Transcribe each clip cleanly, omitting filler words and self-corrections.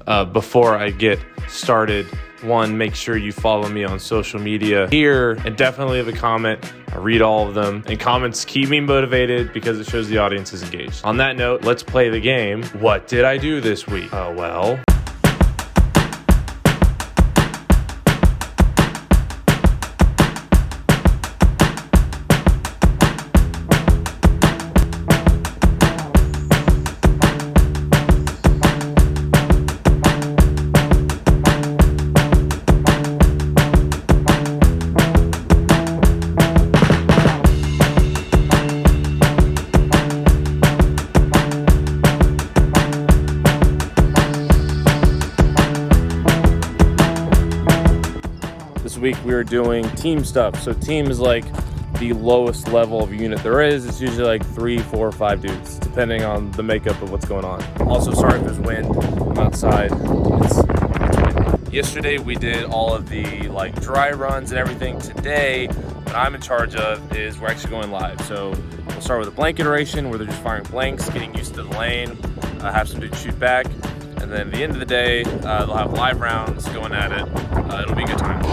Before I get started, one, make sure you follow me on social media here and definitely leave a comment. I read all of them, and comments keep me motivated because it shows the audience is engaged. On that note, let's play the game. What did I do this week? Well, this week we were doing team stuff. So team is like the lowest level of unit there is. It's usually like 3, 4, 5 dudes, depending on the makeup of what's going on. Also, sorry if there's wind. I'm outside. It's windy. Yesterday we did all of the like dry runs and everything. Today, what I'm in charge of is we're actually going live. So we'll start with a blank iteration where they're just firing blanks, getting used to the lane, have some dudes shoot back. And then at the end of the day, they'll have live rounds going at it. It'll be a good time.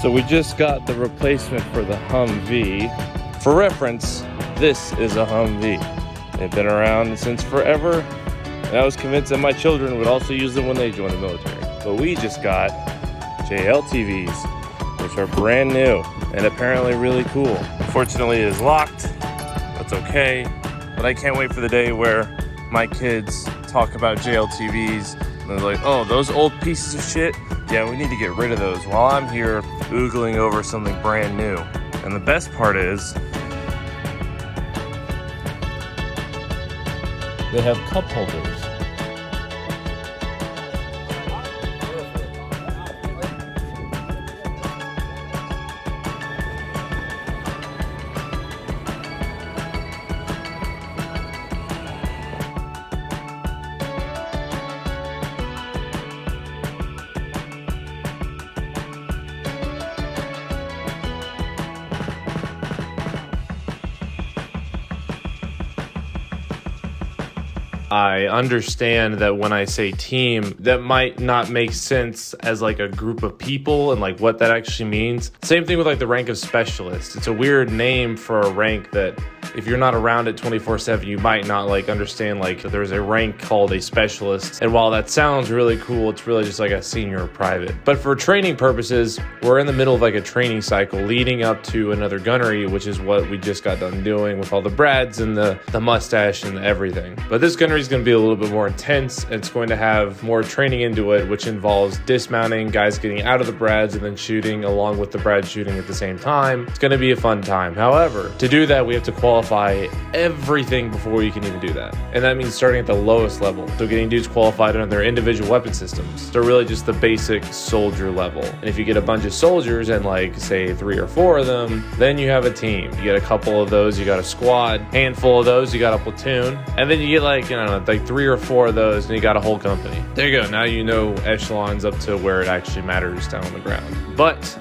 So we just got the replacement for the Humvee. For reference, this is a Humvee. They've been around since forever, and I was convinced that my children would also use them when they join the military. But we just got JLTVs, which are brand new and apparently really cool. Unfortunately, it is locked. That's okay. But I can't wait for the day where my kids talk about JLTVs and they're like, oh, those old pieces of shit? Yeah, we need to get rid of those while I'm here oogling over something brand new. And the best part is they have cup holders. I understand that when I say team, that might not make sense as like a group of people and like what that actually means. Same thing with like the rank of specialist. It's a weird name for a rank that if you're not around it 24/7, you might not like understand like that there's a rank called a specialist. And while that sounds really cool, it's really just like a senior or private. But for training purposes, we're in the middle of like a training cycle leading up to another gunnery, which is what we just got done doing with all the brads and the mustache and everything. But this gunnery is going to be a little bit more intense. It's going to have more training into it, which involves dismounting, guys getting out of the brads and then shooting along with the brad shooting at the same time. It's going to be a fun time. However, to do that, we have to qualify everything before we can even do that. And that means starting at the lowest level. So getting dudes qualified on their individual weapon systems. So really just the basic soldier level. And if you get a bunch of soldiers and like say 3 or 4 of them, then you have a team. You get a couple of those, you got a squad. Handful of those, you got a platoon. And then you get like, like 3 or 4 of those and you got a whole company. There you go. Now you know echelons up to where it actually matters down on the ground. But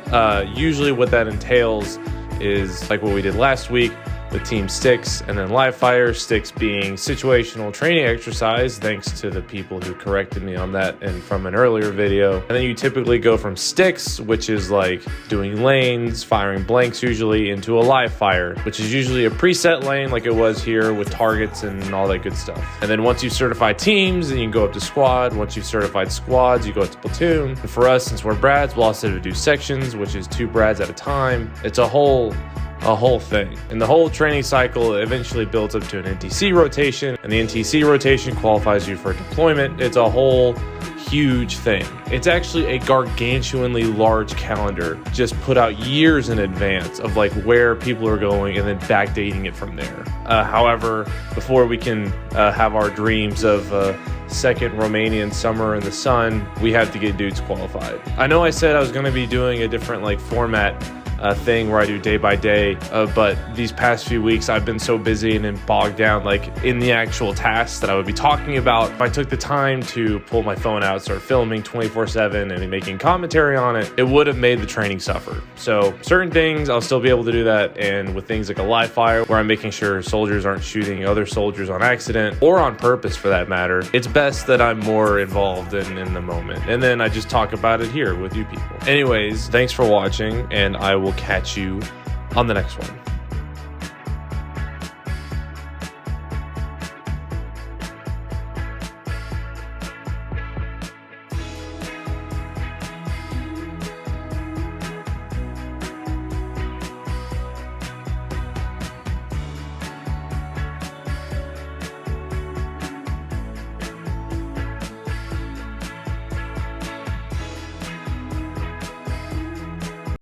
usually what that entails is like what we did last week. with team sticks, and then live fire, sticks being situational training exercise, thanks to the people who corrected me on that and from an earlier video. And then you typically go from sticks, which is like doing lanes, firing blanks usually, into a live fire, which is usually a preset lane like it was here with targets and all that good stuff. And then once you've certified teams, then you can go up to squad. Once you've certified squads, you go up to platoon. And for us, since we're brads, we'll also do sections, which is 2 brads at a time. It's a whole thing. And the whole training cycle eventually builds up to an NTC rotation, and the NTC rotation qualifies you for deployment. It's a whole huge thing. It's actually a gargantuanly large calendar just put out years in advance of like where people are going and then backdating it from there. However, before we can have our dreams of second Romanian summer in the sun, we have to get dudes qualified. I know I said I was going to be doing a different like format thing where I do day by day, but these past few weeks I've been so busy and then bogged down like in the actual tasks that I would be talking about. If I took the time to pull my phone out, start filming 24/7 and making commentary on it, it would have made the training suffer. So certain things I'll still be able to do that, and with things like a live fire where I'm making sure soldiers aren't shooting other soldiers on accident or on purpose for that matter, it's best that I'm more involved in the moment, and then I just talk about it here with you people. Anyways, thanks for watching, and I will catch you on the next one.